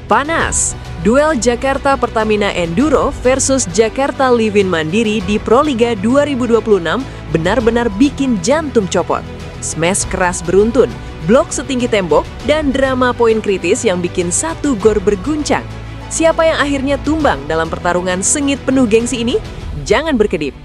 Panas, duel Jakarta Pertamina Enduro versus Jakarta Livin Mandiri di Proliga 2026 benar-benar bikin jantung copot. Smash keras beruntun, blok setinggi tembok, dan drama poin kritis yang bikin satu gor berguncang. Siapa yang akhirnya tumbang dalam pertarungan sengit penuh gengsi ini? Jangan berkedip.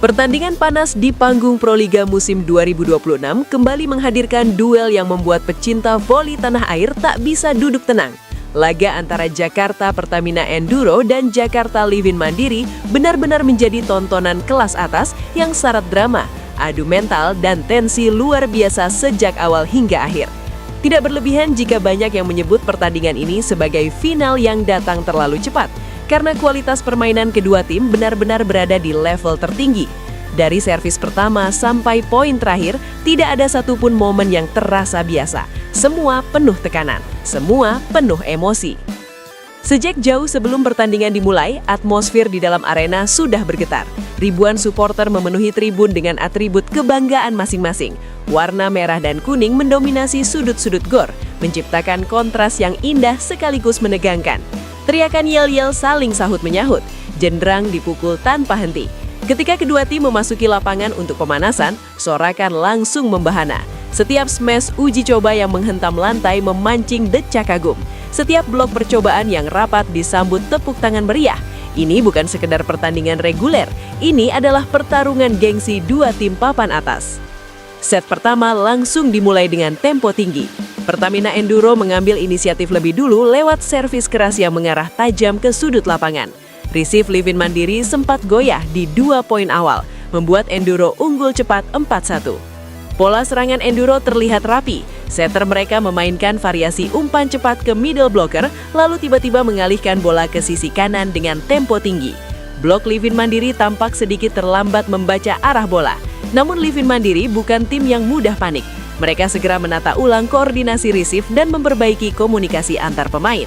Pertandingan panas di panggung Proliga musim 2026 kembali menghadirkan duel yang membuat pecinta voli tanah air tak bisa duduk tenang. Laga antara Jakarta Pertamina Enduro dan Jakarta Livin Mandiri benar-benar menjadi tontonan kelas atas yang syarat drama, adu mental, dan tensi luar biasa sejak awal hingga akhir. Tidak berlebihan jika banyak yang menyebut pertandingan ini sebagai final yang datang terlalu cepat, karena kualitas permainan kedua tim benar-benar berada di level tertinggi. Dari servis pertama sampai poin terakhir, tidak ada satupun momen yang terasa biasa. Semua penuh tekanan, semua penuh emosi. Sejak jauh sebelum pertandingan dimulai, atmosfer di dalam arena sudah bergetar. Ribuan supporter memenuhi tribun dengan atribut kebanggaan masing-masing. Warna merah dan kuning mendominasi sudut-sudut gor, menciptakan kontras yang indah sekaligus menegangkan. Teriakan yel-yel saling sahut-menyahut, jendrang dipukul tanpa henti. Ketika kedua tim memasuki lapangan untuk pemanasan, sorakan langsung membahana. Setiap smash uji coba yang menghentam lantai memancing decak kagum. Setiap blok percobaan yang rapat disambut tepuk tangan meriah. Ini bukan sekedar pertandingan reguler, ini adalah pertarungan gengsi dua tim papan atas. Set pertama langsung dimulai dengan tempo tinggi. Pertamina Enduro mengambil inisiatif lebih dulu lewat servis keras yang mengarah tajam ke sudut lapangan. Receive Livin Mandiri sempat goyah di 2 poin awal, membuat Enduro unggul cepat 4-1. Pola serangan Enduro terlihat rapi. Setter mereka memainkan variasi umpan cepat ke middle blocker, lalu tiba-tiba mengalihkan bola ke sisi kanan dengan tempo tinggi. Blok Livin Mandiri tampak sedikit terlambat membaca arah bola. Namun Livin Mandiri bukan tim yang mudah panik. Mereka segera menata ulang koordinasi receive dan memperbaiki komunikasi antar pemain.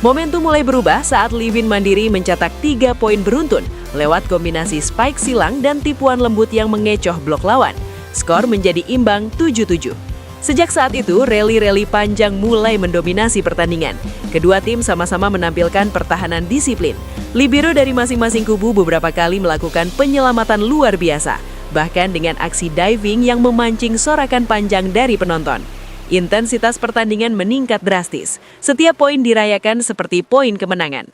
Momentum mulai berubah saat Livin Mandiri mencetak 3 poin beruntun lewat kombinasi spike silang dan tipuan lembut yang mengecoh blok lawan. Skor menjadi imbang 7-7. Sejak saat itu, rally-rally panjang mulai mendominasi pertandingan. Kedua tim sama-sama menampilkan pertahanan disiplin. Libero dari masing-masing kubu beberapa kali melakukan penyelamatan luar biasa, bahkan dengan aksi diving yang memancing sorakan panjang dari penonton. Intensitas pertandingan meningkat drastis. Setiap poin dirayakan seperti poin kemenangan.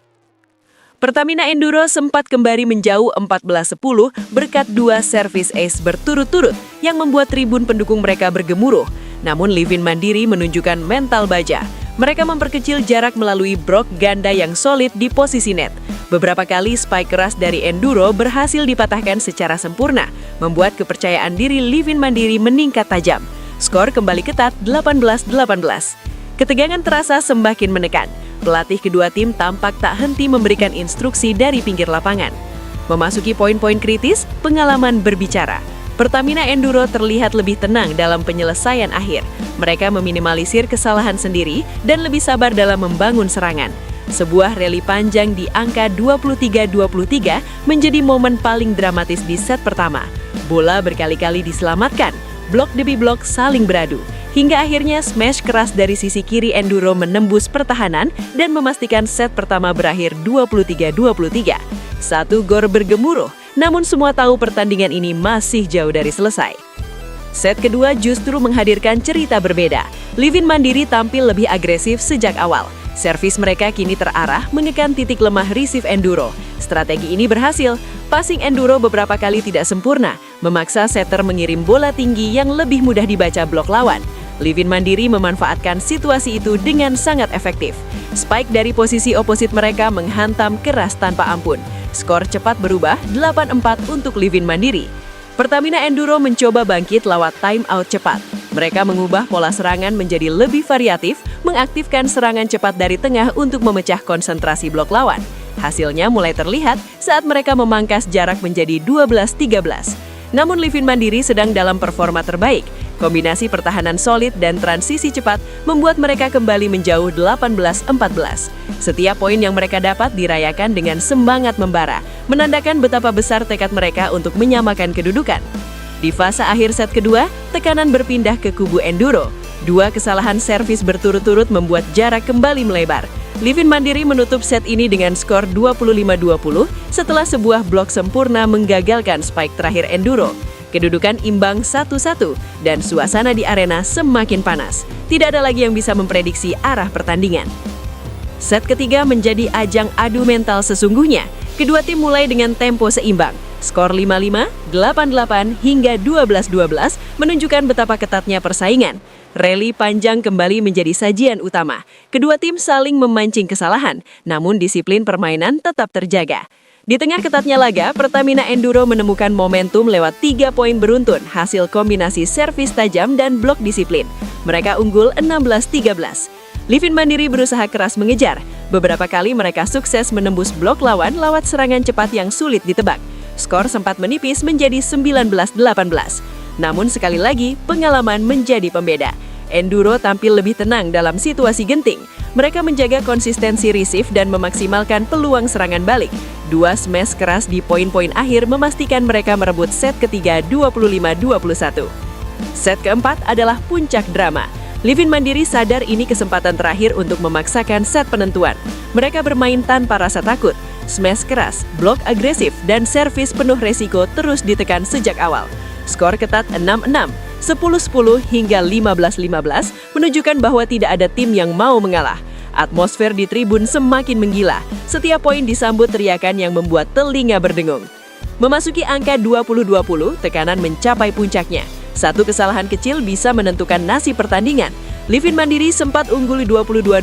Pertamina Enduro sempat kembali menjauh 14-10 berkat 2 servis ace berturut-turut yang membuat tribun pendukung mereka bergemuruh. Namun Livin Mandiri menunjukkan mental baja. Mereka memperkecil jarak melalui brok ganda yang solid di posisi net. Beberapa kali spike keras dari Enduro berhasil dipatahkan secara sempurna, membuat kepercayaan diri Livin Mandiri meningkat tajam. Skor kembali ketat 18-18. Ketegangan terasa semakin menekan. Pelatih kedua tim tampak tak henti memberikan instruksi dari pinggir lapangan. Memasuki poin-poin kritis, pengalaman berbicara. Pertamina Enduro terlihat lebih tenang dalam penyelesaian akhir. Mereka meminimalisir kesalahan sendiri dan lebih sabar dalam membangun serangan. Sebuah rally panjang di angka 23-23 menjadi momen paling dramatis di set pertama. Bola berkali-kali diselamatkan. Blok demi blok saling beradu, hingga akhirnya smash keras dari sisi kiri Enduro menembus pertahanan dan memastikan set pertama berakhir 23-23. Satu gor bergemuruh, namun semua tahu pertandingan ini masih jauh dari selesai. Set kedua justru menghadirkan cerita berbeda. Livin Mandiri tampil lebih agresif sejak awal. Servis mereka kini terarah mengekang titik lemah receive Enduro. Strategi ini berhasil. Passing Enduro beberapa kali tidak sempurna, memaksa setter mengirim bola tinggi yang lebih mudah dibaca blok lawan. Livin Mandiri memanfaatkan situasi itu dengan sangat efektif. Spike dari posisi oposit mereka menghantam keras tanpa ampun. Skor cepat berubah 8-4 untuk Livin Mandiri. Pertamina Enduro mencoba bangkit lewat time out cepat. Mereka mengubah pola serangan menjadi lebih variatif, mengaktifkan serangan cepat dari tengah untuk memecah konsentrasi blok lawan. Hasilnya mulai terlihat saat mereka memangkas jarak menjadi 12-13. Namun Livin Mandiri sedang dalam performa terbaik. Kombinasi pertahanan solid dan transisi cepat membuat mereka kembali menjauh 18-14. Setiap poin yang mereka dapat dirayakan dengan semangat membara, menandakan betapa besar tekad mereka untuk menyamakan kedudukan. Di fase akhir set kedua, tekanan berpindah ke kubu Enduro. Dua kesalahan servis berturut-turut membuat jarak kembali melebar. Livin Mandiri menutup set ini dengan skor 25-20 setelah sebuah blok sempurna menggagalkan spike terakhir Enduro. Kedudukan imbang 1-1 dan suasana di arena semakin panas. Tidak ada lagi yang bisa memprediksi arah pertandingan. Set ketiga menjadi ajang adu mental sesungguhnya. Kedua tim mulai dengan tempo seimbang. Skor 5-5, 8-8 hingga 12-12 menunjukkan betapa ketatnya persaingan. Rally panjang kembali menjadi sajian utama. Kedua tim saling memancing kesalahan, namun disiplin permainan tetap terjaga. Di tengah ketatnya laga, Pertamina Enduro menemukan momentum lewat 3 poin beruntun hasil kombinasi servis tajam dan blok disiplin. Mereka unggul 16-13. Livin Mandiri berusaha keras mengejar. Beberapa kali mereka sukses menembus blok lawan lewat serangan cepat yang sulit ditebak. Skor sempat menipis menjadi 19-18. Namun sekali lagi, pengalaman menjadi pembeda. Enduro tampil lebih tenang dalam situasi genting. Mereka menjaga konsistensi receive dan memaksimalkan peluang serangan balik. Dua smash keras di poin-poin akhir memastikan mereka merebut set ketiga 25-21. Set keempat adalah puncak drama. Livin Mandiri sadar ini kesempatan terakhir untuk memaksakan set penentuan. Mereka bermain tanpa rasa takut. Smash keras, blok agresif, dan servis penuh resiko terus ditekan sejak awal. Skor ketat 6-6, 10-10 hingga 15-15 menunjukkan bahwa tidak ada tim yang mau mengalah. Atmosfer di tribun semakin menggila. Setiap poin disambut teriakan yang membuat telinga berdengung. Memasuki angka 20-20, tekanan mencapai puncaknya. Satu kesalahan kecil bisa menentukan nasib pertandingan. Livin Mandiri sempat unggul 22-20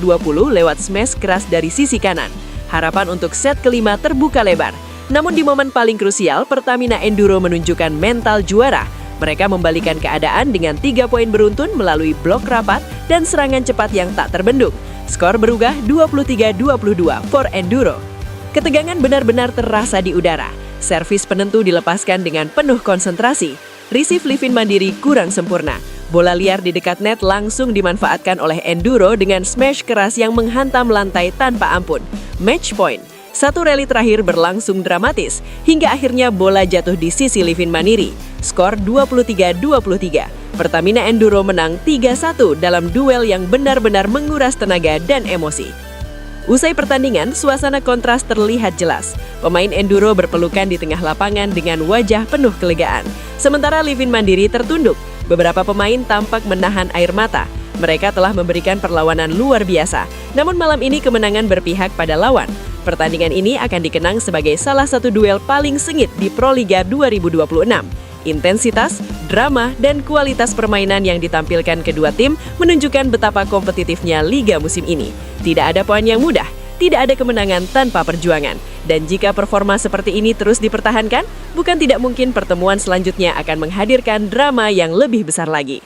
lewat smash keras dari sisi kanan. Harapan untuk set kelima terbuka lebar. Namun di momen paling krusial, Pertamina Enduro menunjukkan mental juara. Mereka membalikan keadaan dengan 3 poin beruntun melalui blok rapat dan serangan cepat yang tak terbendung. Skor berubah 23-22 for Enduro. Ketegangan benar-benar terasa di udara. Servis penentu dilepaskan dengan penuh konsentrasi. Receive Livin Mandiri kurang sempurna. Bola liar di dekat net langsung dimanfaatkan oleh Enduro dengan smash keras yang menghantam lantai tanpa ampun. Match point. Satu rally terakhir berlangsung dramatis, hingga akhirnya bola jatuh di sisi Livin Mandiri. Skor 23-23. Pertamina Enduro menang 3-1 dalam duel yang benar-benar menguras tenaga dan emosi. Usai pertandingan, suasana kontras terlihat jelas. Pemain Enduro berpelukan di tengah lapangan dengan wajah penuh kelegaan. Sementara Livin Mandiri tertunduk. Beberapa pemain tampak menahan air mata. Mereka telah memberikan perlawanan luar biasa. Namun malam ini kemenangan berpihak pada lawan. Pertandingan ini akan dikenang sebagai salah satu duel paling sengit di Proliga 2026. Intensitas, drama, dan kualitas permainan yang ditampilkan kedua tim menunjukkan betapa kompetitifnya liga musim ini. Tidak ada poin yang mudah, tidak ada kemenangan tanpa perjuangan. Dan jika performa seperti ini terus dipertahankan, bukan tidak mungkin pertemuan selanjutnya akan menghadirkan drama yang lebih besar lagi.